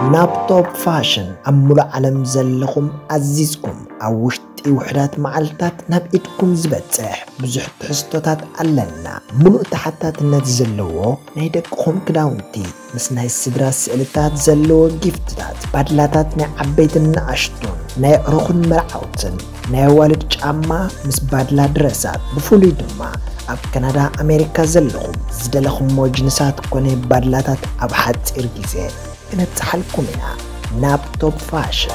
نابتوب فاشن أمول علم زلكم عزيزكم أوشتي وحدات معلتات نبئتكم زبتح بزح تحستات علنا ملو تحتات نتزلوه نايدكم كداونتي مسنا السدراس سئلتات زلوه جفتات بدلاتات نعبيت النعشتون ناي رخن مرعوتن ناي والد جاما مس بدلا درسات بفولي دما أب كندا أمريكا زلكم زدلكم موجنسات كوني بدلاتات أب حد إرجيزي نتحلكم منها نابتوب فاشن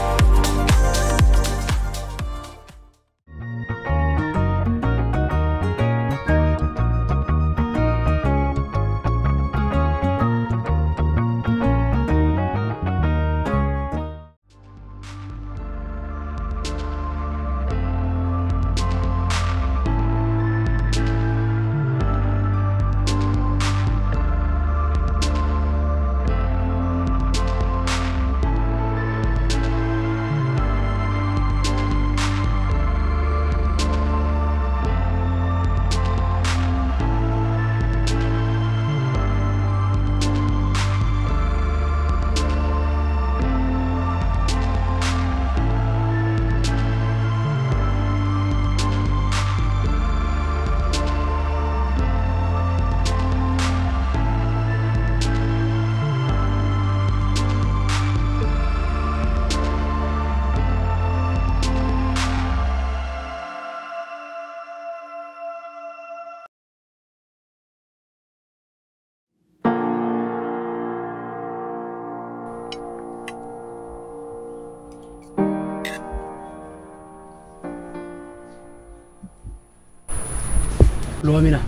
لومينا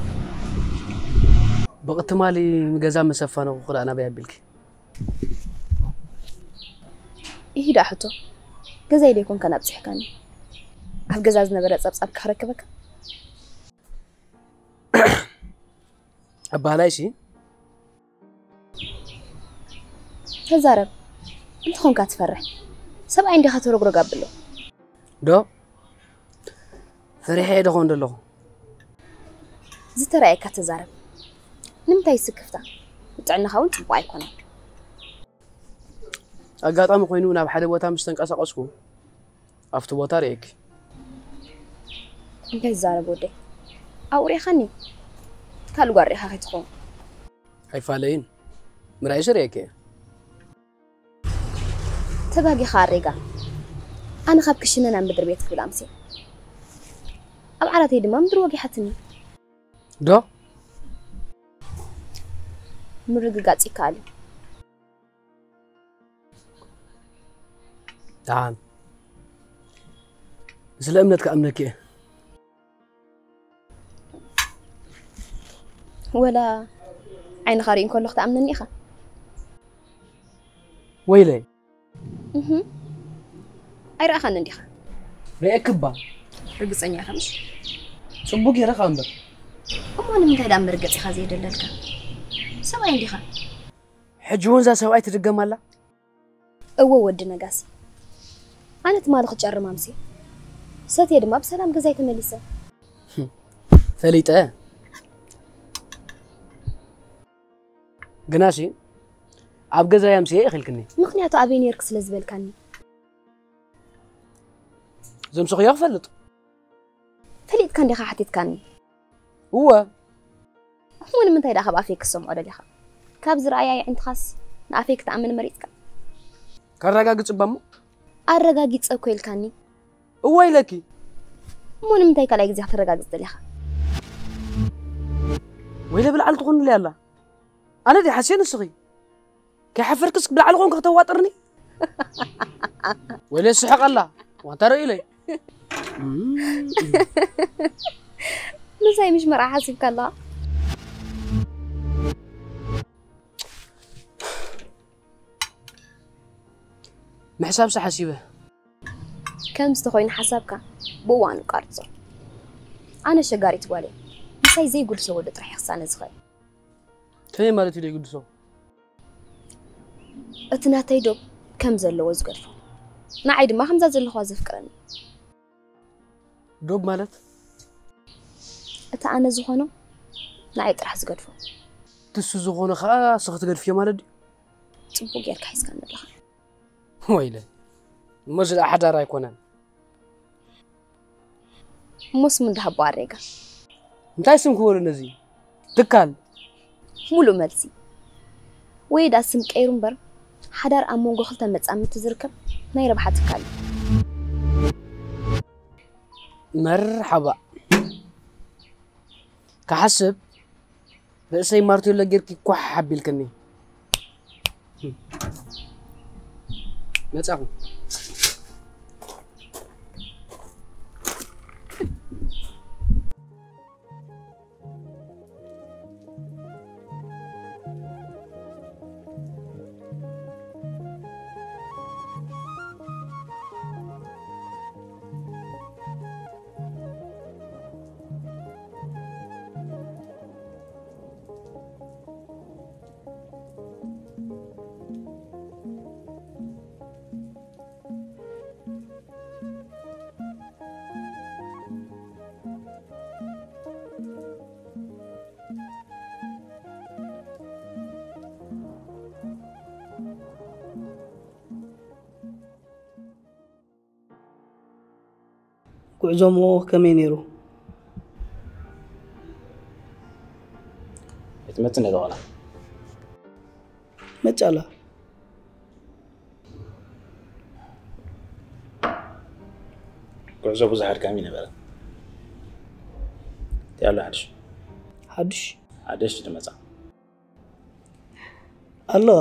بقت مالي مجازا مسفانه وخد انا بيابلك ايه دا حتو جزا يليكون كان ابصحكاني اف جزاز نبره صبصب كحركبك ابالايشي تزارب انت خون كاتفرح سبع عندي خاطر رغرغ قبله دو فريحه دخون دلو زتراي كاتزارب نمتاي سكفتا بتعنا خاون صبو ايكون اغاطام خوينو ناب حدا بوتا مستنقسقسكو افت بوتا ريك انت زارب ودي اوري خني قالوا غاري خايتكم هاي فالين مرايش ريك تباقي خاريقا انا خاب كشننا عم بدر بيتك بالامسي اب عراتي دما مدر وقي حتني دو مرغغاصي كالي تعال سلامتك امنك ولا عين خارين كل وقت امنني اخا ويلي اي راه خان نديخ ريكبا رغصنيا خمش صبوك يا رخامبر امون من تهدا مرغصي خازي دللك سواي نديخ حجون ذا سواي تدغمالا او ود نغاس انا تمالخ جرم امسي ساتي دما بسلام غزاي تمليسه فليطه غناشي اب غزاي امسي يخلكني مخنياتو ابين يرك سلازبلكاني زمسخ يغفلط فليت كان ديخا حتيت كاني هو من تايدا خبا فيك السمع دليخا كاب زرايا انت خاص نافيك تامن مريتك كرغاغص بامو ارغاغيص كويلكاني ويلكي من تاي كلاي غزي ترغاغص دليخا ويلا بالعل تكون لي الله انا دي حسين الصغي كيحفركس بالعل كون كتواطرني ويلا سحق الله وانت رأي لي مساي مش مرا حاسبك الله محساب سحسيبه كم استخوين حسابك بوان قارصو انا شغاري تبالي مساي زي قد سو ودت رح يخصان زخي تاني مالتي لي قد سو اتناتي دوب كم زلو زغدفو نعيد ما خمزه زلو خو زفكرني دوب مالت اتا انا زخونو نعيد رح زغدفو تسو زخونو خا سخت غدفيه مالت صبو غير كايس كان نبلخ ويلي مجد أحد رأي كونان موس من دهب واريقا انتاي اسم كور النزي تكال مولو ملسي ويدا اسم كيرون بر حدار أمونغو خلطة متسامي تزركب ناي ربحة تكال مرحبا كحسب بأسي مارتو لقيركي كوح حبي الكني متسامو ጉዕዞሞ ከመይ ነይሩ? يتمتن إذا ولا መጫላ كعزة بوزة حد كامينة بلا يلا حدش ሓድሽ حدش تمتع ኣለዋ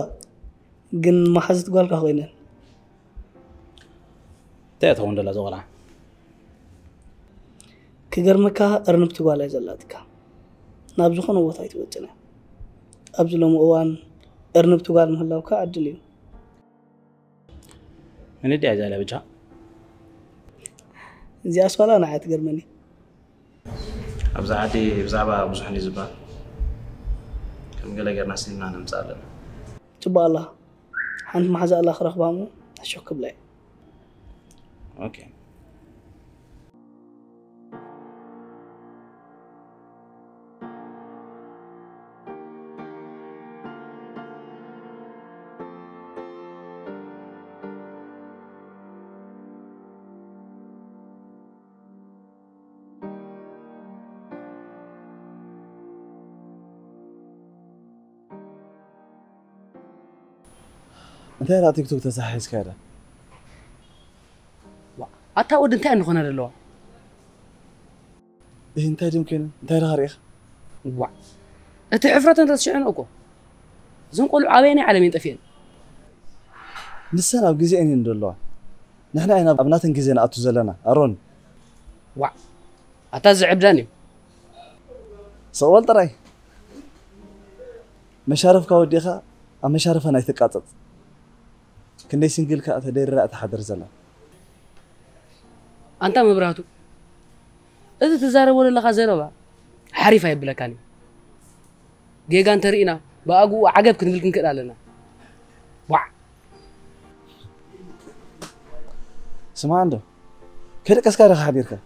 ግን ማሓዝት ጓልካ ኮይነን تأتي هون دلا زغلا ክገርመካ እርንብቲ ጓል እያ ዘላትካ ናብ ዝኾነ ቦታ ይትወፅና ኣብዚ ሎሚ እዋን እርንብቲ ጓል ምህላውካ ዕድል እዩ من يدي عزالة بجها እዚኣ ስዋላ ንዓያ ትገርመኒ أبزع عادي بزعبة بزحني زبال كم قال قرنا سنين أنا مسألة ፅቡቅ ኣላ ሓንቲ ማሓዛ ኣላ ክረኽባ ሞ ኣሸክ ክብላ እየ أوكي انت لا تيك توك تسحيس كذا أتاود انتاي نخونا دلوا إيه انت يمكن انت راريخ وا أنت حفرة أنت تشعن أكو زين قولوا عبيني على مين تفين نسنا بجزئين ندلوا نحن أنا أبناتن جزئين أتو زلنا أرون وا أتزعب داني سوال تراي مشارف كوديخا أم مشارف أنا يتقاطط كندي سنجل كأتدير رأت حضر زلا أنت مبراتو إذا تزارب ولا خزيرة حريفة يبلكاني جيجان ترينا بأجو عجب كن ملكن كده لنا وع سمع عنده كده كسكارة حبيرك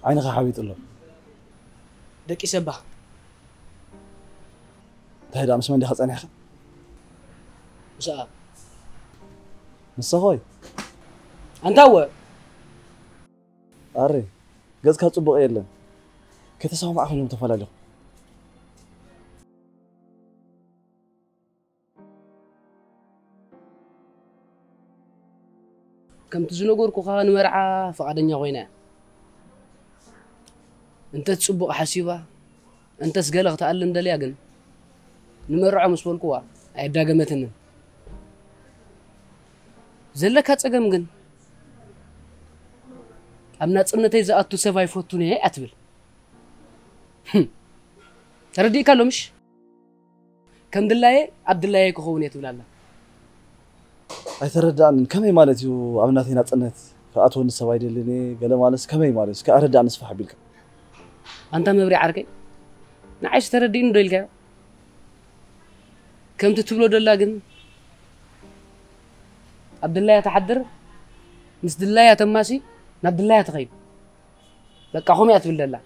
عينك حبيت الله دك يسبح تهدى أمس من دي خصني أخي مساء مسخوي أنت هو أري جز كاتب يلا كتساهم مع أخوهم تفعلوا كم تزنقور كوخان ورعة فقدني غوينا أنت تصبق حسيبة أنت سجلك تعلم دلياجن نمرع مسؤول كوا عدا جمتنا زلك هتسجم جن أمنات سنتي زاتو سفاي فوتوني أتبل تردي كلامش كم دللاي عبد الله كخوني تقول الله أتردان كم هي مالتيو أبناتي ناتنت فأتون السوايد اللي قال مالس كم هي مالس كأردان نصف حبيلك أنت مبري عركي نعيش تردين دلك كم تتبلو دلاجن عبد الله يتحدر مس دللاي يتماسي عبد الله يتغيب لك قومي أتبل دلا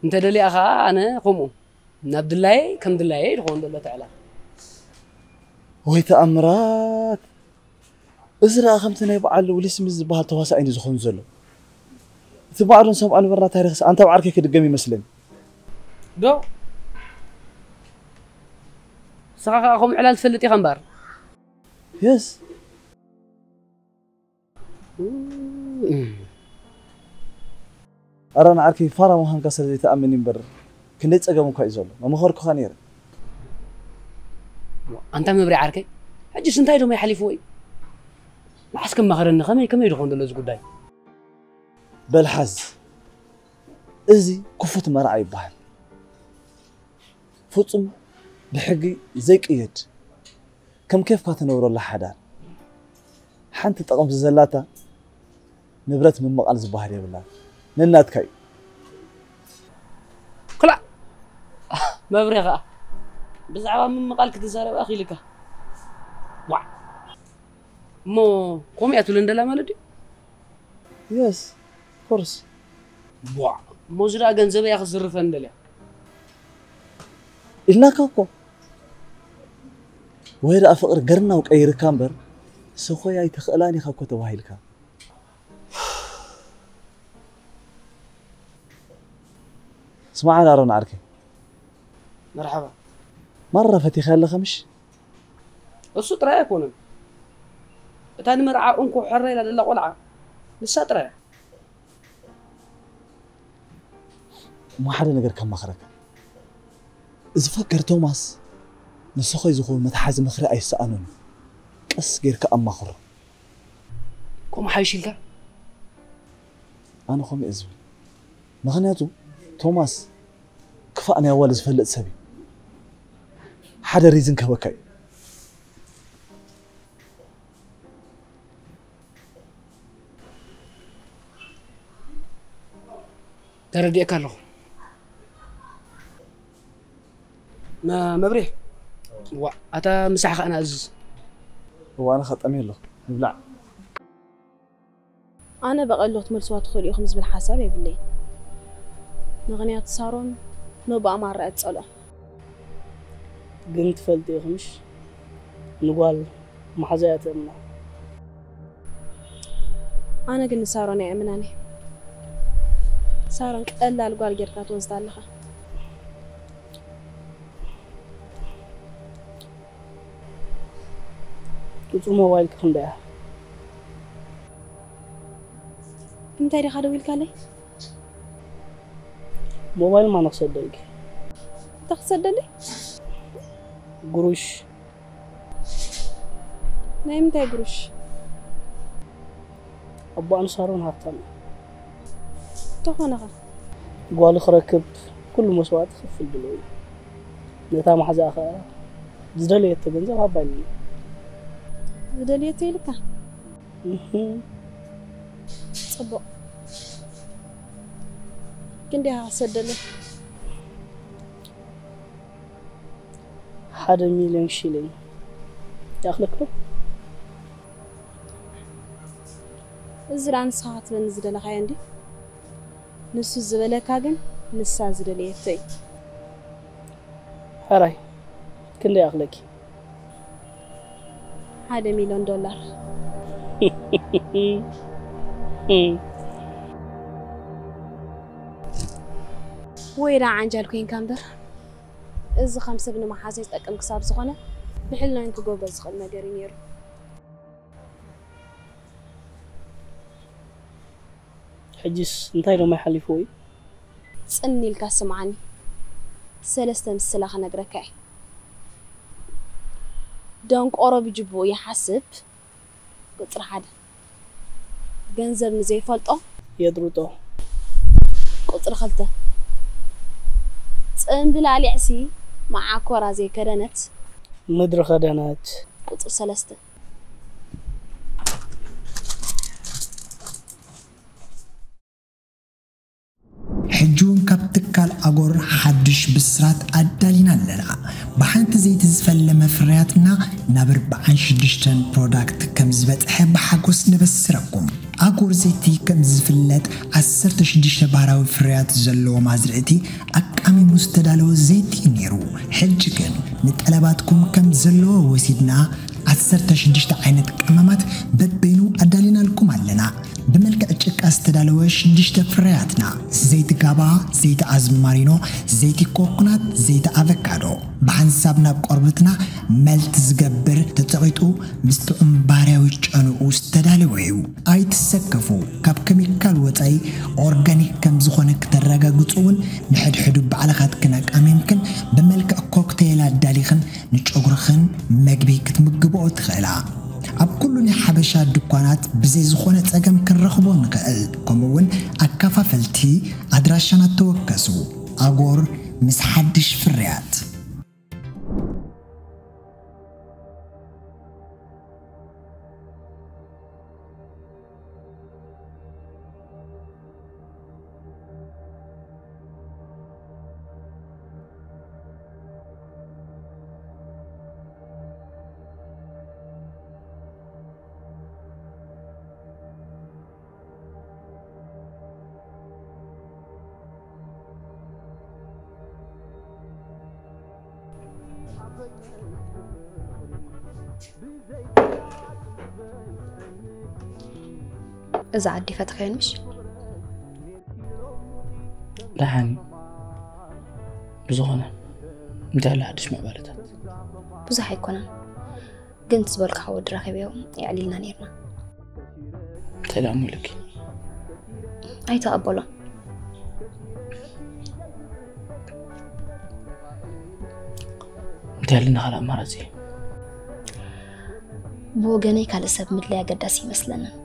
أنت دلي أخا أنا قومو عبد الله كم دللاي يدخون دلا تعالى ወይ ተኣምራት እዝራ ከምቲ ናይ በዓል ውልስም ዝበሃል ተዋሳኢኒ ዝኾኑ ዘሎ እቲ በዓሉን ሰምዓ ንበርና ታሪክስ ኣንተ ባዕልከ ክድገም ይመስለኒ ዶ ስኻ ከዓ ከምኡ ዕላል ትፈልጥ ኢኻ እምበር የስ أرى أنا عارف فارا مهان كسر زي تأمني بر كنت أجا مكاي زول ما مخور كخانير أنت مبري عاركي حجي سنتاي دوم يحلفوي ما حسكم مخرن خمي كم يدخون دلوز قداي بالحز إزي كفت مرعي بحال فطم بحقي زيك إيد كم كيف كاتنور الله حدا حنت تقوم زلاتا نبرت من مقال زباهر يا بالله ننات كاي كلا ما بريغا بزعبا من مقالك تزارب أخي لك وا مو قومي أتولن دلا مالدي يس فرس وا موزرا جنزبي يا خسر فندليا إلنا كاكو وير أفقر قرنا وكأير كامبر سخويا يتخلاني خاكو تواهيلك اسمعنا رون عركي مرحبا مرة فتي خال خمش الصوت رايك ونن تاني مرعى أنكو حرة إلى الله قلعة لسه ترى ما حدا نقدر كم مخرك إذا فكر توماس نسخة يزخون متحاز مخرة أي سأنون بس غير كأم مخرة كم حيشيلك أنا خمي أزول مغنياتو توماس كفأني أول زفلت سبي حدا ريزن كوكاي تردي أكله ما مبريح أتا مساحة أنا أزز وأنا خطأني له نبلع أنا بقول له تمرسوا تخلي خمس بالحساب يا بالليل نغنيات صارون نبقى مع رأت صلاة قنت فلتي خمش نقول محزات أمنا أنا قلنا صارون يا أمناني صارون ألا القال جركات وزدالها قلت موبايلك خندها أنت يا خالد ويلك علي موبايل ما نقصد لك تقصد لي قروش نايم تاي قروش أبو أنا صارون هافتم تخونها قال خركب كل مسوات خف البلوي نتا ما حدا آخر زدلي تجنزل هبالي زدلي تيلك صبو كندي هاسدلي 1 مليون شيلين ياخلك له زران ساعات من زدل عندي نص الزبالة كاجن نص زدلي تي هراي كندي ياخلك 1 مليون دولار ويرا عنجال كوين كامدر إذا 5 بن محاسيس تأكم كساب زخنة بحلنا إنكو جوجل زخل مديرين يرو حجس انتي لو ما يحلفوي تسألني الكاس معاني سلسلة السلاخة نقركاي دونك قرب يجيبو يحسب قطر حدا جنزب نزي فلطو يدروتو قطر خلطة تسأل علي عسي مع كورا زي كرنت مدر خدنات قطر 3 حجون كابتكال أجور حدش بسرات أدالينا لنا بحنت زي تزفل مفرياتنا نبر بعن شدشتن برودكت كم زبط حب حقوس نبسركم أقول زيتي كم زفلت 16 بهراوي فريات زلو مازرعتي أكامي مستدالو زيتي نيرو حجكن نتقلباتكم كم زلو وسيدنا 16 عينت كمامات ببينو أدالينا لكم علنا بملك أجك أستدالو 6 فرياتنا زيت غابا زيت أزمارينو زيت كوكونات زيت أفوكادو بحنسابنا بقربتنا ملت زقبر تتغيطو مستو امباريوي جانو استدالويو أي تسكفو كاب كيميكال وطاي أورغانيك كم زخونك تراغا قطعون نحد حدو بعلاقات كناك أميمكن بملك كوكتيلات داليخن نتشغرخن مقبي كتمقبو تخيلا أب كل حبشة دكانات بزي زخونة تأجم كنرخبو نقل كمون أكافا فلتي أدراشنا توكسو أقور مسحدش فريات إذا عدي فتخين مش لحن بزغنا انت هلا حدش مقبلتها بزح يكونن قنت زبالك حود راخبيهم يعلي لنا نيرنا سلام لك أي تقبله انت هلنا خلق مرزي بوغاني كالسب مدليا قداسي مثلنا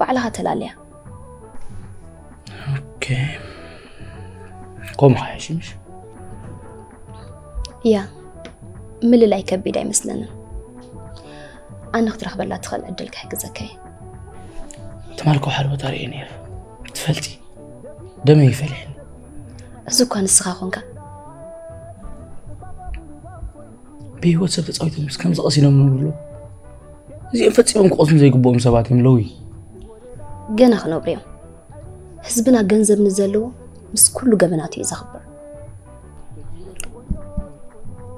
بعلها تلاليا اوكي قوم خايش مش يا من اللي يكبي داي مثلنا أنا اخترخ بلا تخل أدلك حق زكاي تمالكو حلوة طريقي نير تفلتي دمي يفلحني أزو كان السخاخونك بيهوت سبت صويتهم بس كم زقصينا من نقوله زي انفتسيهم قوسم زي قبوهم سباتهم لوي جنا خنوبريم حزبنا جنزب نزلوا بس كله جبناتي إذا خبر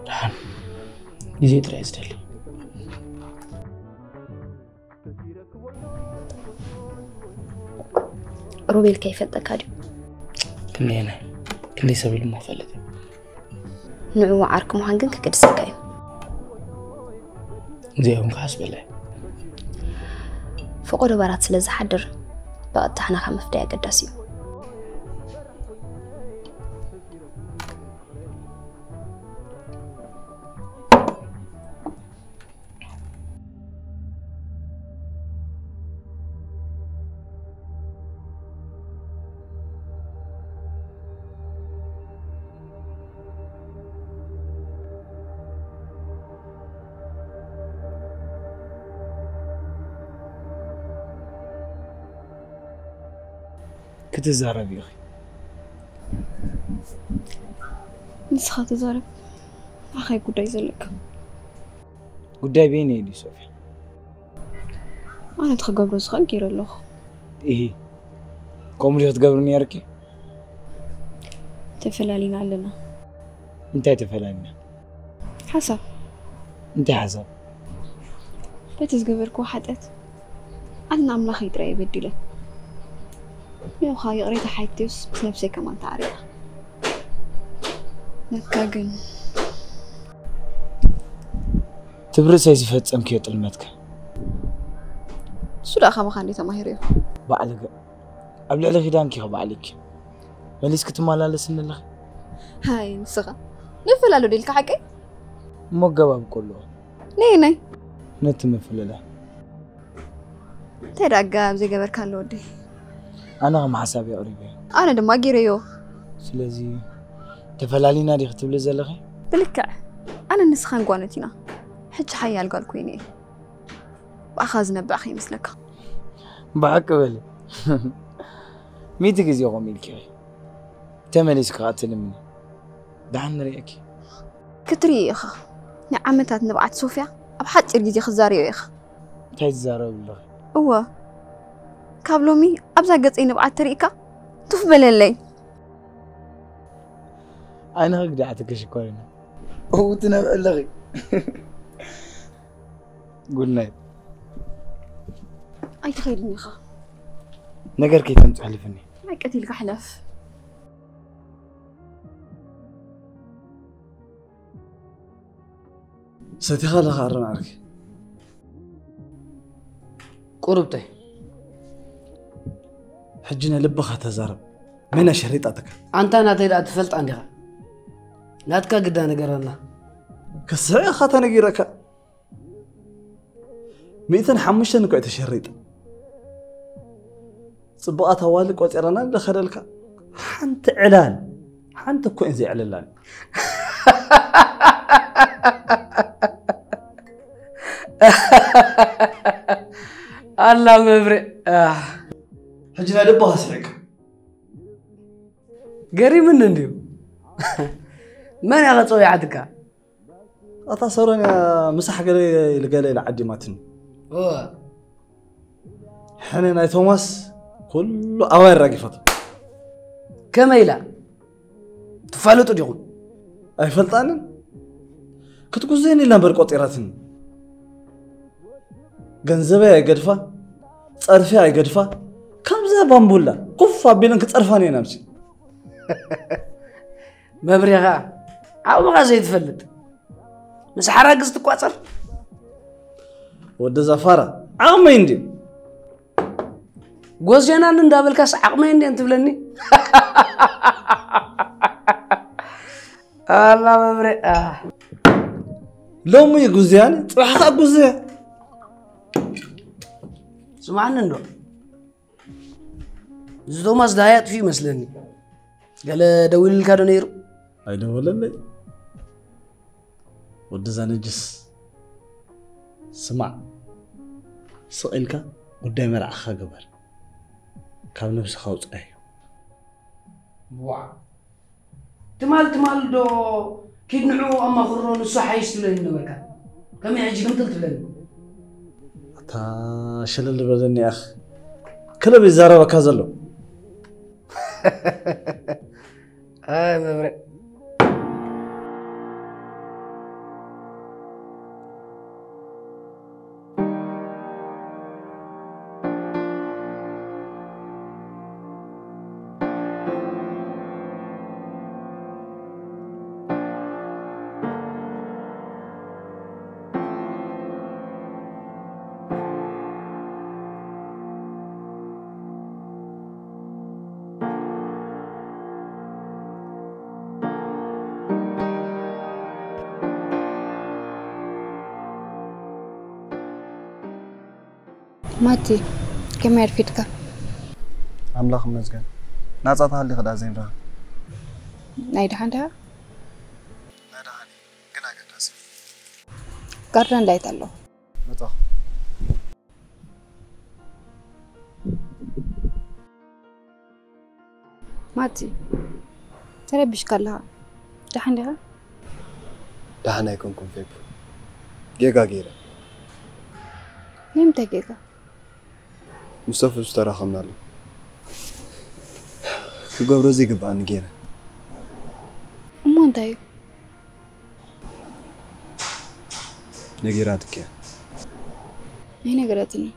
لحن يزي تريز دلي روبيل كيف التكادي كني أنا كني سبيل ما فلتي نوع عاركم هنجن كده سكاي زيهم كحسب الله فقولوا برات سلزة حدر بقى تحنا خمس دقايق قداسيو كتزارب يا أخي نسخة تزارب أخي قداي زلك قداي بيني دي صوفيا أنا تخقب رزقك كير الله إيه قومري تقبرني يركي تفلالين علنا انت تفلالنا حسب انت حسب بتزقبرك وحدت أنا عم لخي ترى بدي يا خاي قريت حياتي بس نفسي كمان تعرف نتاجن تبرس هاي زفت أمكي طلمتك شو لا خلي تماهيري بعلق قبل على غدانك يا بعلك ماليس كتمالا لسن الله هاي نسخة نفلالو ديلك حكي مو جواب كله ني نتم فلله تراجع زي جبر كان لودي أنا ما حسابي قريبة أنا دم جيريو سلازي تفلالينا دي ختب لزلخي بالكع أنا نسخان قوانتنا حج حيال قال كويني وأخذنا بأخي مثلك بعقبل ميتك زي قومي الكي تمليس قاتل مني دعنا ريك كتري يا أخا نعمتها نبعت صوفيا أبحث إرجيتي خزاري يا أخا تاي الزارة والله هو كابلومي أبزا قصي نبعت تريكا تفبل اللي أنا هقدر أعتقش كورنا وتنبأ لغي قلنا أي تخيلني خا نقر كي تمتحلفني ما قتيلك حلف ستخلى خارن عليك قربتي حجنا لبخة تزارب من شريطتك أنت أنا تيلا تفلت عندها لا تكا قدا نقرنا كسعي خاتنا جيرك 205 نكوع تشريط صبقات والك وتيرنا دخللك حنت إعلان حنت كوين زي إعلان الله مبرئ حجنا لبها سعيك قري من نديو من يغطو يعدك أتصورون يا مسح قلي لقالي العدي ماتن حنين توماس كله أوين راقفته كما يلا تفعلوا ديون أي فلطان كتقول زين إلا برقوط إراتن جنزبة يا قدفة صرفة يا قدفة كم زبان بولا كفّا بينك تصرفاني نفسي مبريغا أو ما زي تفلت مس حراقز تقواصر ود زفارة عقمي اندي غوز جنان اندابل كاس عقمي اندي انت بلني الله مبرئ لو مي غوزيان صحتا غوزي سمعنا ندو زدو ماس دايات في مسلني قال دويل الكادو نيرو اي دول لي ود زانجس سمع سئلك قدام مرعخ غبر كاب نفس خوص اي وا تمال دو كيدنعو اما خرون الصحيش تلين نبركا كم يعجي كم تلتلن تا شلل بدني اخ كله بيزارب كازلو مبرئ ماتي كم يعرفيتك أملاخ مزجان ناصعتها اللي خدا زين راه نايد عندها نادا علي كنا قداس قرن لايت الله متى ماتي تربش كلها عندها دحنا يكونكم فيك جيجا جيرا ليه متجيكا مصطفى اشترى خمنا له قبل روزي قبل نجينا مو انتي نجيراتك يا هنا قرأتني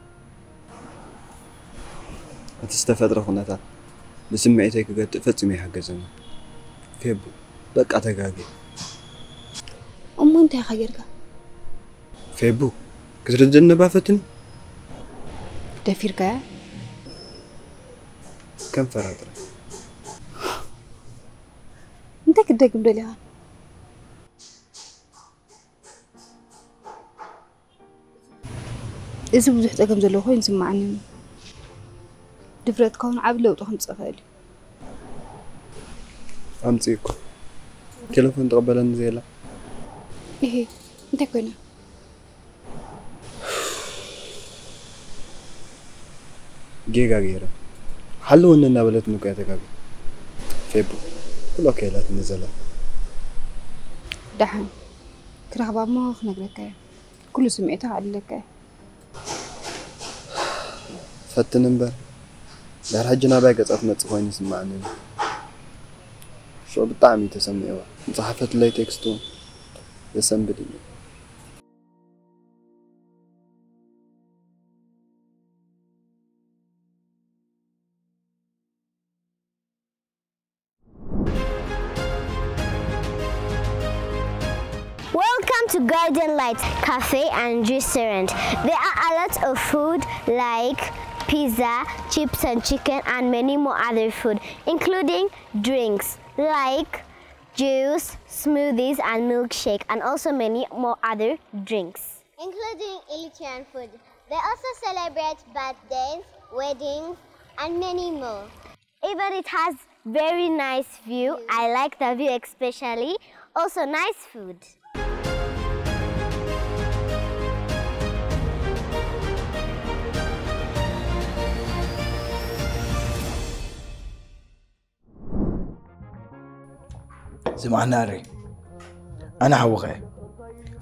هتستفاد رخناتها بسمعتك قد تفتمي حق زمان فيبو بقى تقاقي انتي خيرك فيبو كترد النبافتني تفيرك كم فرادرة انت كده قبل لها إذا بزح تقم زلو خوين سمعني دفرت كون عبلة وتخن صفالي أمسيكو تلفون تقبلن زيلا إيه انت كوينة جيجا جيرا حلو إننا بلت نكاتك فيبو كل أكيلات نزلت دحن كرهبا ما خنقلك كل سمعتها عليك فتن نمبر دار حجنا باي قصات متصخوين يسمعني شو بطعمي تسميوا صحفت لي تكستو يسمبدي Welcome to Garden Light Cafe and Restaurant. There are a lot of food like pizza, chips and chicken and many more other food, including drinks like juice, smoothies and milkshake, and also many more other drinks. Including Eritrean food. They also celebrate birthdays, weddings and many more. Even it has very nice view. I like the view especially. Also nice food. زمعنا ري أنا حوغي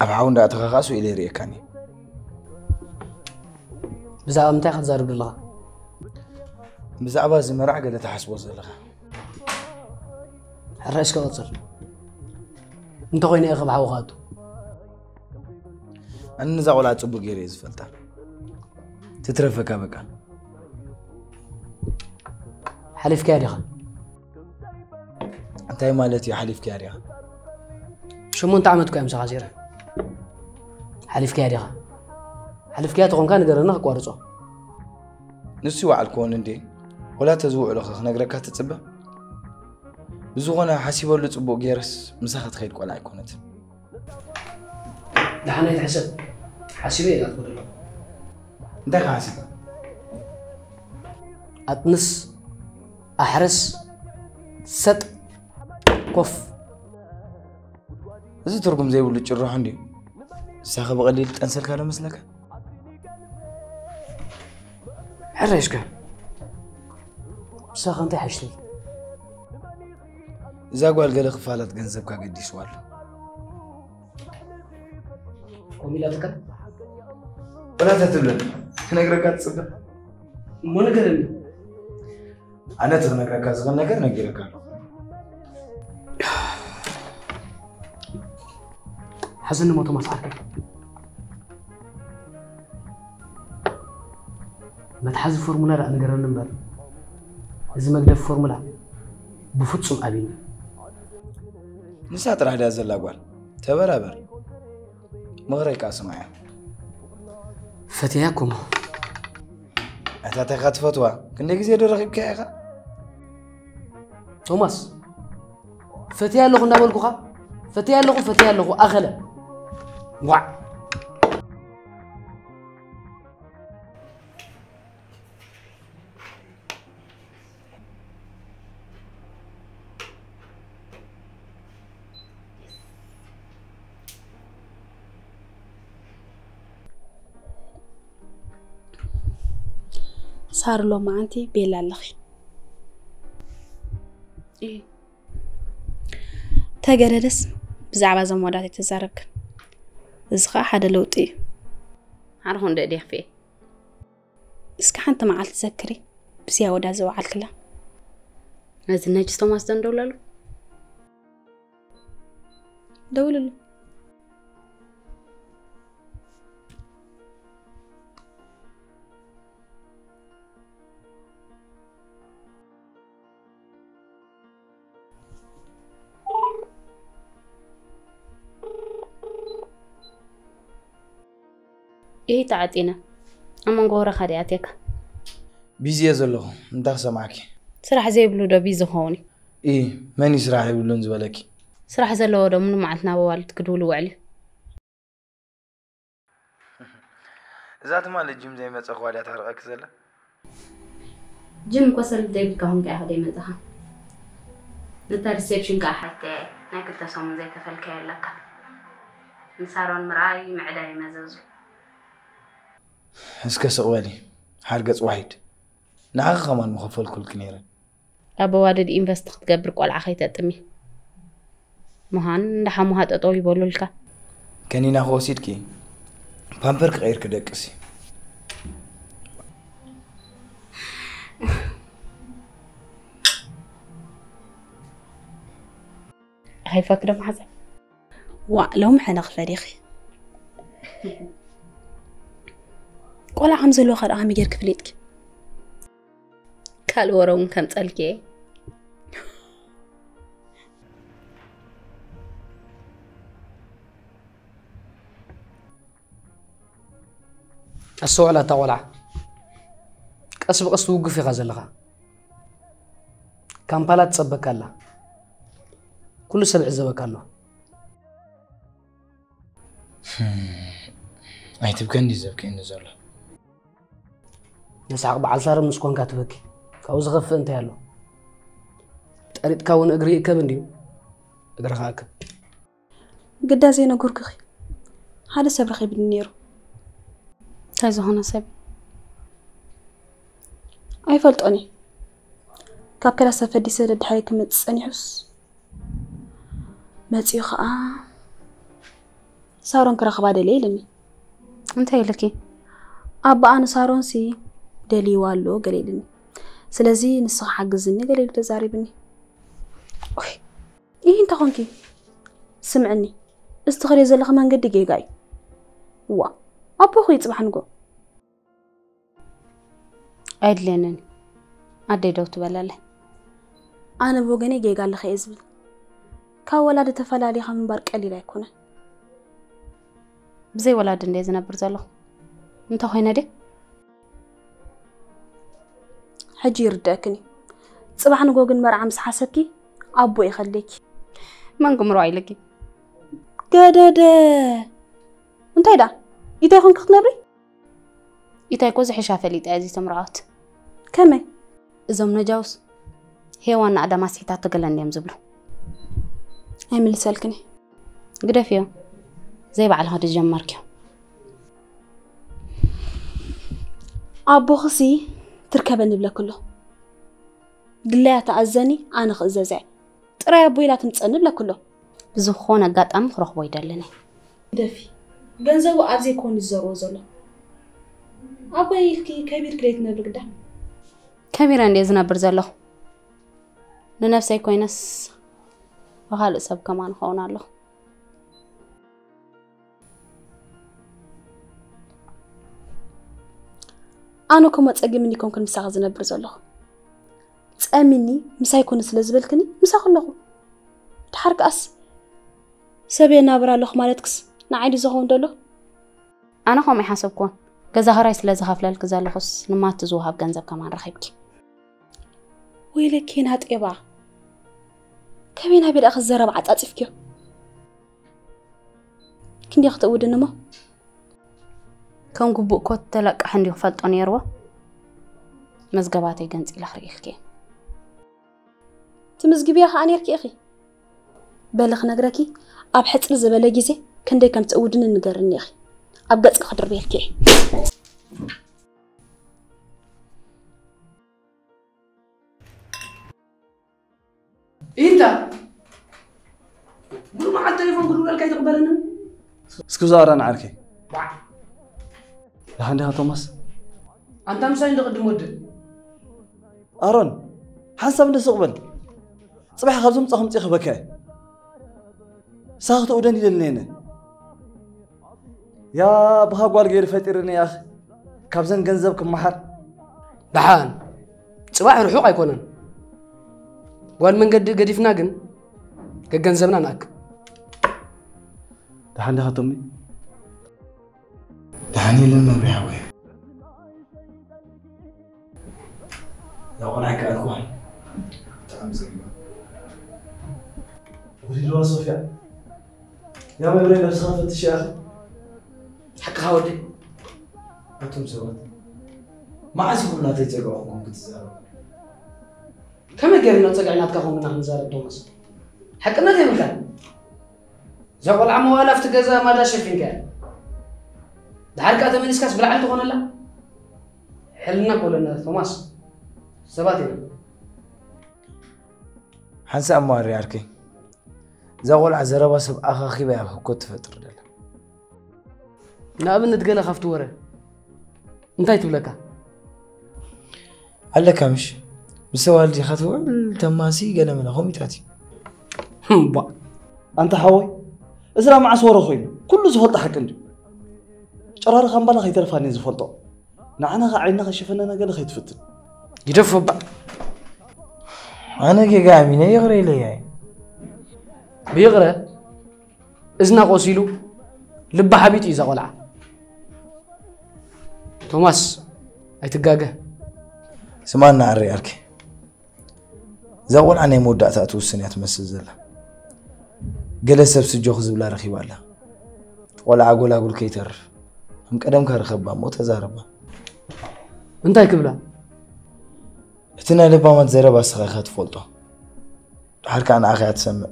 أبعون دا أتغاقاسو إلي ريكاني بزعبا متى خزارب لله بزعبا زمرع قد تحسبو زلغا الرئيس كوصل انت خويني اخب حوغاتو أنا نزاق ولا تصبو غيري زفلتا تترفكا بكا حليف كاريخا انتي مالتي حليف كاريخا شو مو انت عمتكو يا مسخازيره حليف كاريخا حليف كاريخا كان قرنا قوارصو نسي وعل كون اندي ولا تزوع لخ نغركا تتصبى بزغنا حسيبو لصبو غيرس مسخت خيد قلا يكونت لحنا يتحسب حسيبي لا تقول له انت حاسب أتنس أحرس ست كف إذا ترقم زي ولد جروح عندي ساخب قليل تنسل كلام مثلك حريشك ساخ أنت حشتي إذا قال قال خفالة جنزب كقدي سؤال وميلاتك ولا تتبلن نقرأ تصدق مو نقرأني أنا تغنى كاز غنى كر نقرأ كار حزن ما توماس عارف ما تحذف فورمولا لا نقرأ نمبر إذا ما قدر فورمولا بفتشم أبين نسات راح دازل لاقوال تبرابر مغري كاس معي فتياكم أنت تاخذ فتوى كنت جزيرة رغيب كأخا توماس فتيا لغو نقول كوخا فتيا لغو أغلى وع صار له معنتي بيلا لخي إيه تجرس بزعبة زمودات تزارك زخا حدا لوطي عرفون ده فيه اسك حنت معال تذكري بس يا ودا زوعل كلا لازم نجس توماس دولالو دولالو إيه تعطينا أما نقول خدياتك بيزي يزلو انت سمعكي صراحة زي بلو ده بيزو هوني إيه ماني سراحة يقولون زبالكي صراحة زلو ده منو معتنا بوالد كدولو وعلي ذات مال الجيم زي ما تأخوالي أتحرقك زلا جيم كوصل ديبك هون قاعد هدي مزها نتا ريسبشن قاعد حتى ناكل تسوم زي تفلكي لك نصارون مراي معداي مززو اسكا سؤالي حرقة واحد نعاق كمان مخفل كل كنيرة أبو وادد إنفست تقبر قول عخيت أتمي مهان نحمو هاد أطوي بولو لك كاني ناخو سيدكي بامبرك غير كدكسي هاي فكرة محزن وعلهم حنق فريخي ولا عم زلو خد عم يجرك فليتك قال ورون كم تسألكي السوء لا تولع قص بقص توقف يغزلها كامبالا تصبك الله كل سبع زبك الله أي تبكني زبك إنه زلا نسعق بعصار مسكون كاتبك كاوز غف أنت يالله تريد كون أجري كبنديو أجرخاك قد زين أقولك أخي هذا سبرخي بالنيرو تايزو هنا سب أي فلتوني كاب كلا سفدي سيد حريك متسأني حس ماتيو خا صارون كرا خبادة ليلني انت لكي أبا أنا صارون سي دلي والو قليلني سلازي نصح حجزني قليل تزاري بني إيه انت خونكي سمعني استغري زلخ ما نقد جاي وا أبو خوي تصبح نقول عيد لينني أدي دوت بلاله أنا بوجني جاي قال لخي إزبل كولاد تفلالي خم بارك قليل يكونه بزي ولاد اللي زنا برزله أنت هنا دي حجي رداكني صباح نقول مرعى مس حسبكي أبو يخليكي ما نقوم راعي لكي قدادة أنت هيدا إذا يكون كتنبري إذا يكون زحي شافلي تعزي تمرات كمي إذا نجاوس هي وانا أدام سيتا تقلن يم زبلو هاي من اللي سألكني قد فيه زي بعد هذا الجمارك أبو خسي تركبني بلا كله قلها تعزني أنا خزازع ترى يا أبوي لا تنتصني بلا كله بزخونة قد أم خرخ بيدلني دفي جنزو أبزي يكون الزرو زلا أبوي يلكي كبير كريتنا بقدر كبير عندي زنا برزله لنفسي كوينس وخالق سب كمان خونا له أنا كم أتأجل مني كم كن مساق زنا برزله تأمني مساي يكون سلزبلكني مساق له تحرك أس سبي نابرا له مالتكس نعيد زخون دله أنا خو يحسبكون كذا هراي سلازها فلال كذا لخص لما تزوها بجنزب كمان رخيبك ويلك هنا تقبع كمين هبي الأخ الزرب عتأتفكيو كندي أخت أود النما كم قبو كوت تلك حندي خفلت أنيروا مزجباتي جنس إلى خريخكي تمزجبيها خانيركي أخي بلغ نجركي أبحث الزبالة جزء كندي كم تأودن النجارني أخي أبدأ تخدر بيحكي انت قول مع التليفون قول له كي تقبلنا اسكوزار انا عاركي لا عندها توماس انت مساين تقدم ود ارون حسب اللي سقبل صباح خبزم صخم تيخ بكاي ساخت ودني للنينه يا بها قال غير فطيرني يا اخي كابزن غنزبكم محر دحان صباح رحوق يكونن وان من قديفنا جن كجنزبنا ناك دحان ده تومي دحاني لنا ريحوي لو انا كأكون تعم زيما ودي لو صوفيا يا ما بريك بس خافت يا اخي حق هاودي أنتم سوات ما عزكم لا تيجوا كنت تزاروا كم جيرنا تقعنا تكون من نزار توماس حقنا زي ما كان زقول عمو ألف تجزا ما داش فين كان دحرك أتمنى إسكاس بالعين تكون لا حلنا كلنا توماس سباتنا حنسى أمار ياركي زقول عزرا بس بأخي بيا كنت فترة ده نابن نتقل خفت ورا انتي تبلكا على كمش بس والدي خطوة تماسي قال من هم يتاتي با أنت حوي إذا مع صورة خوين كل زفلت حكندي شرار خنبلا خي تلفاني زفلته نعنا عيننا شفنا أنا قال خي تفتن يدفع بقى أنا كي قاعد مين يغري لي يعني بيغرى إذنا قوسيلو لب حبيت إذا قلع توماس أي تجاجة سمعنا عن ريالك زول عني مودة تأتو السنة تمثل زلا جلس بسجوخ بلا رخيب على ولا أقول كيتر هم كلام كرخبة مو تزاربة أنت يكبلا اتنا لبا ما تزرب أسخاخات فولطة حرك عن أخي تسمع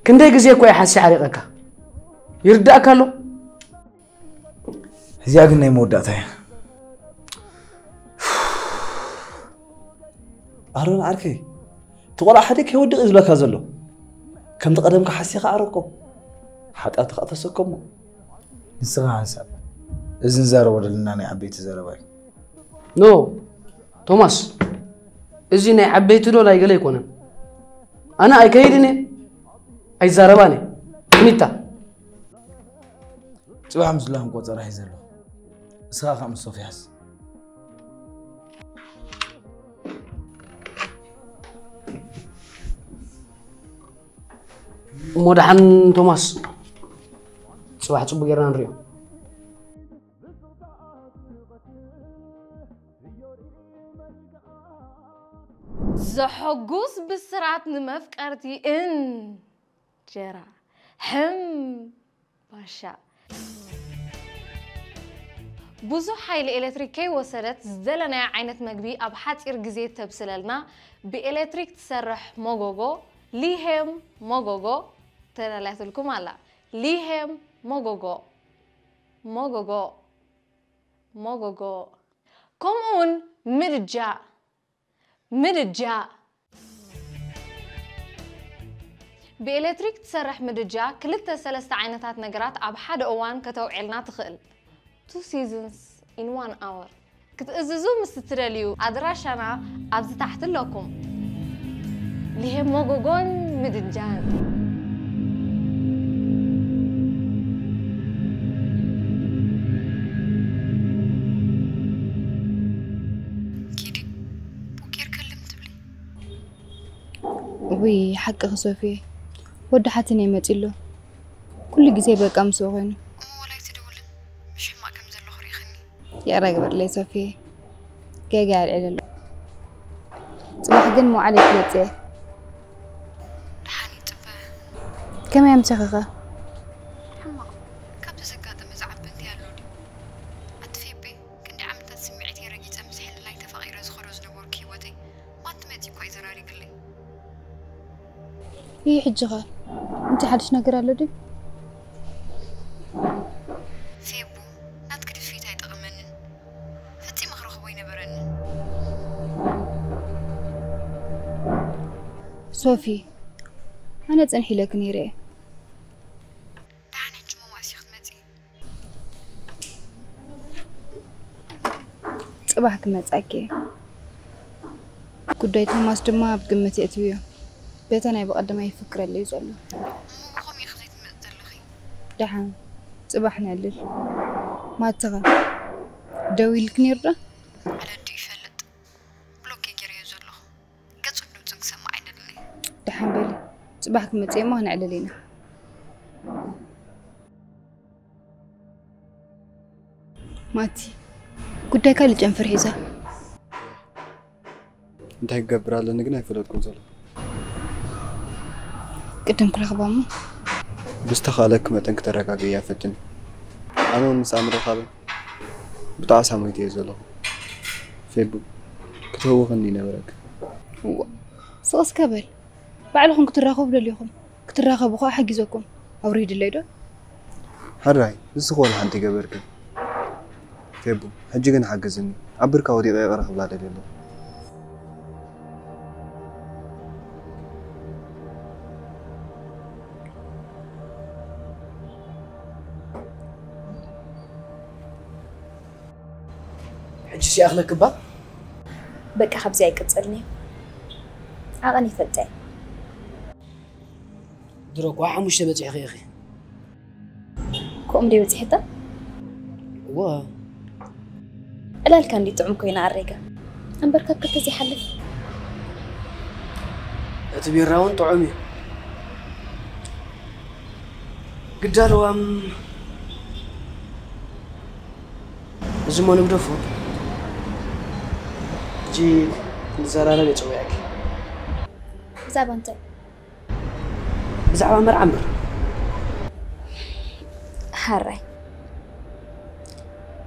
كنت يجزي كوي حاسي حريقك يردأك له زياق إني مودة تاي أهرون عاركي تقول أحدك يود إزلك هذا كم تقدم كحسيق عرقه حتى أتسكمه نسخة حساب إذن زارو ولا لنا عبيت زارواي نو توماس إذن عبيت له لا يقول يكون أنا أكيدني أي زارباني نيتا صباح مسلم قوت راح يزلو سخا خمس صوفياس مودحن توماس صباح تصبح غيرنا نريو زحقوس بسرعة نمفكرتي إن جرا هم باشا بوزو حيل إلكتريكي وصلت زدلنا عينة مقبي أبحث إرجزية تبسللنا بإلكتريك تسرح موغوغو ليهم موغوغو تنالات لكم على ليهم موغوغو موغوغو موغوغو كمون مرجع بإلكتريك تسرح مرجع كلتا سلسة عينتات نقرات أب حد أوان كتوعيلنا تخيل 2 seasons in 1 hour كتأززو مستتراليو أدراشنا أبز تحت لكم ليهم موغوغون مرجان وي حق صوفي ود حتى يمت له كل جزء بقى مسوغين ولا تدول مش ما كم زلو خريخني يا راجل لي صوفي كي قاعد على صباح دين مو عليك متى دحاني تبا كم يوم تخغى حما كابت زكاة مزعب بنتي هالودي أتفيبي كنت عم تسمعتي رجيت أمسح اللي تفغير زخرز نوركي ودي ما تمتي كوي زراري قلي هي حجغة انت حدش نقرأ لدي فيبو ناتكد فيتا يتغمنن فتي مخرخ بوين برن صوفي أنا تنحي لك نيري دعني جمو واسي خدمتي صباحك متأكي قداي توماس دما بقمتي أتويه بيتنا يبقى قدما يفكر اللي يزعله مو يخزيت مزلخي دحان صباحنا الليل ما تغى دوي لك نيرة على دي يفلت بلوكي جري يزلخ قد صدو تنقسم معين اللي دحان بالي صباحك متأكي ما هنا على لينا ماتي قداي كالي جنفر حيزة انت هيقبر على نقنا يفلتكم زلو قدم كل خبامو بستخالك ما تنك تركاك يا فتن أنا نسامر خابن بتاع ساميتي يزلو فيبو كتهو غني نبرك صوص كبل بعلكم كتراخو بدليكم كتراخو بخو حجزكم أوريد الليلة هراي بسخول حنتي قبرك فيبو حجيكن حجزني عبرك ودي غير خبلا دليلو حجي أخلك با بقى خبزي قصلني عقني فتاي دروك وحمش بتي أخي كم دي بتحتى؟ وا لا كان دي تعم كوينا الرجع أم بركب كتزي حلف تبي الراون طعمي قدالو زمان بدفو جي زرارة بيتوياك زعبا أنت زعبا مرعمر حري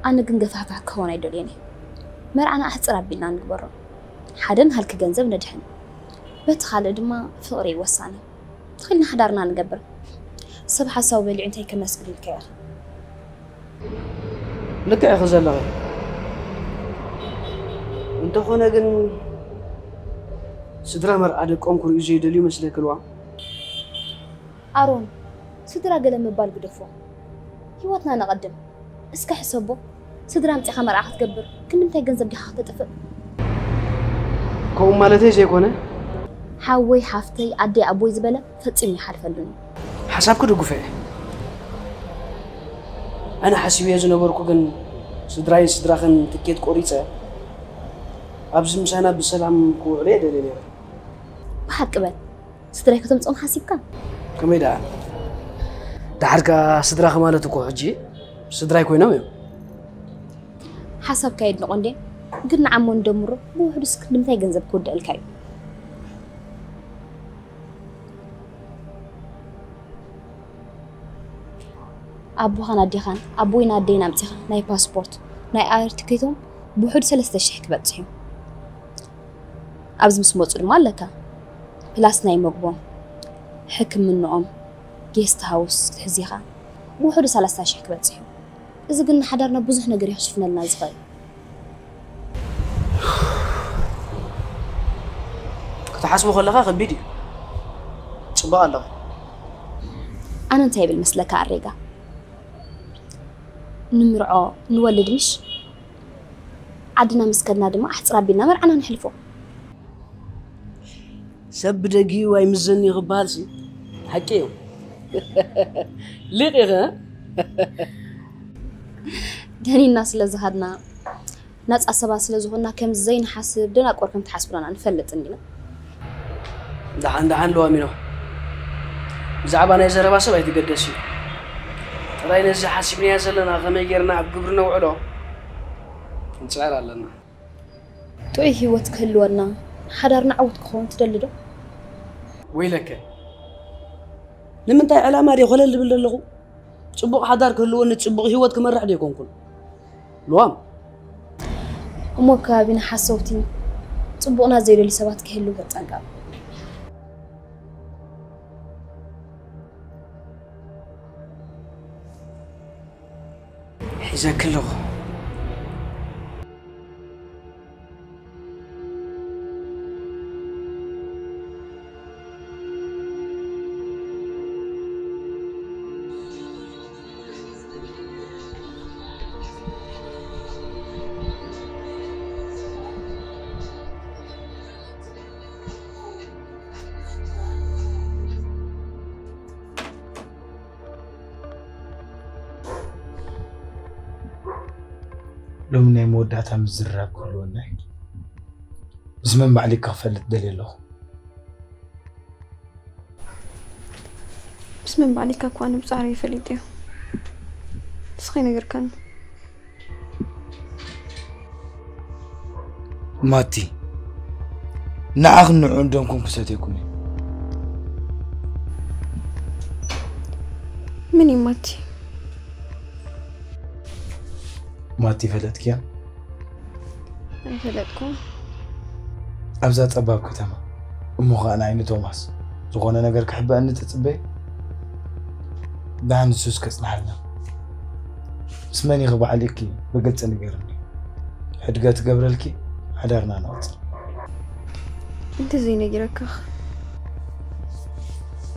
أنا قنقفها كهون يدليني مرعنا أحس ربنا نقبره حدن هالك جنزب ندحن بتخالد ما فقري وصاني خلينا حضرنا نقبر صباح صوبي اللي أنتي كمسؤول الكير لك يا خزل لغي أنت خونا جن سدرا مرعدك أمكر يجي دليل مسلك الوا أرون سدرا قلم مبال قدفو هيوتنا نقدم اسكا حسبو سدرا متي خمر عخ تقبر كن انت جنزب دي خاطر تطفئ كون مالتي زي كونه حاوي حافتي عدي ابوي زبله فصمي حرفلوني حسابك دغفه انا حسبي زنبركو كن سدراخن تكيت قريصه ابز مسانا بسلام كوعلي دليل بحق بل سدراي كتمصون حسيبك كميدا دحركا سدراخ مالتكو حجي سدراي كوينو حسب كايد نقندي قلنا عمو ندمرو بوحد اسك دمتاي جنزب كود الكاي ابو خان ادي خان ابوي نادينا متخ ناي باسبورت ناي اير تكيتهم بوحد 3000 كبتصيو ابز مسموص مالك بلاس ناي مغبو حكم منهم جيست هاوس تحزيخا بوحد 3000 كبتصيو إذا قلنا حضرنا بزح نقدر يحشفنا لنا زغير كتحسبو خلقا خبيدي صباح الله أنا انتهي بالمسلكة عالريقة نمرعو نولد مش عدنا مسكدنا دما أحت ربينا مرعنا نحلفو سب دقي واي مزني غبالسي حكيو ليه دهني الناس اللي زهدنا ناس أسباس اللي زهدنا كم زين حاسب دنا أقول كم تحسبنا نفلت عندنا دحان لو أمينو زعبنا يزرب أسبا يتقدسي رأينا إذا حاسبني هزلنا غميرنا عبقبرنا وعلو نسعر لنا توي هوتك هلونا حضرنا عود كون تدلدو ويلك لمن تاي علامة دي خلال اللي بللغو صبغ حضارك هلونا تصبغ هوتك مرح دي يكون كل لوام أموكا بنا حسوتي صبغنا زي اللي سوات كهلو بتنقى حيزا كله لو من موداتها مزراب كلنا زمان بعليك قفلت دليله زمان بعليك أكوان بصاري فليتيو سخينا غير كان ماتي نعغن عندكم كساتيكوني مني ماتي ماتي فلتك يا فلتكم أبزات أباب كتما أمها أنا عيني توماس زغونا نقر كحبة أن تتبي دعن السوس كسنحلنا اسماني غبا عليكي بقلت نقرني حدقات قبرلكي حدارنا نوصل انت زي نقرك أخ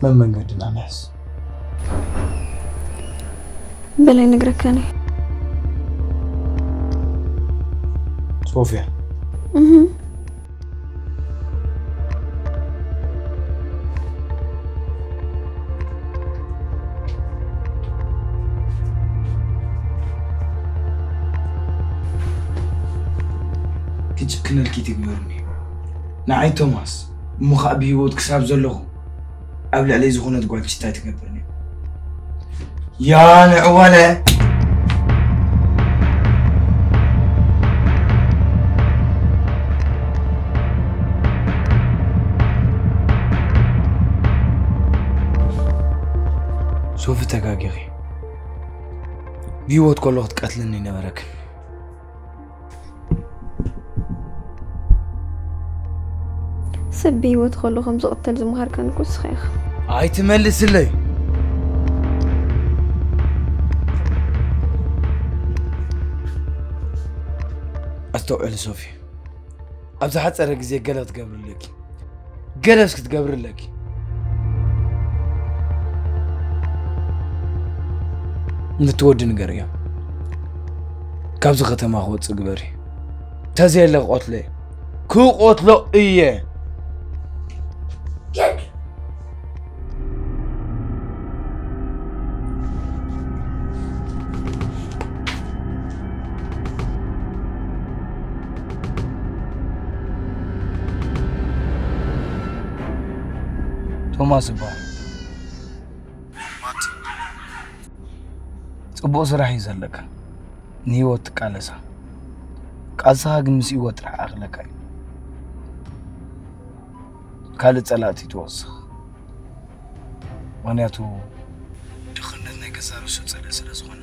من قدنا نحس بلاي نقرك أنا صوفيا كتشكن الكي تقبرني نعي توماس مخا بهيوت كساب زلخو قبل عليه زخونة تقول شتاي تقبرني يا نعوالة شوف تقاقيري بيوت كله تقتلني نبرك سبي وتخلو خمس قتل زمهر كان كوس خيخ هاي تملس لي استوعب صوفي ابز حصرك زي قلب تقبر لك قلبك تقبر لك نتود نقريا كابز ختما خوت صقبري تزيل قتله كو قتله ايه توماس با صبو سراح يزلك نيوت قالسا قالسا ግን ምስ ይወት رح اخلك ካለ ጸላት ይተወስኽ ምክንያቱ ድኽነት ናይ ገዛሩ ስለ ዝኾነ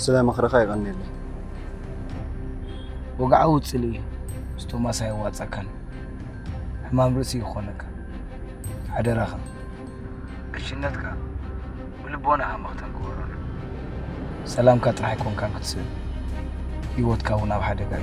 ስለ መኽረኻ ይቐኒለ ወጋዓው ጽሊ ስቶማስ አይዋጻከን حمام رأسي يخونك حدراخا كشنتك ولبونا هم اختن كورونا سلام كاتراح يكون كان كتسير يوت كاونا بحدا قاي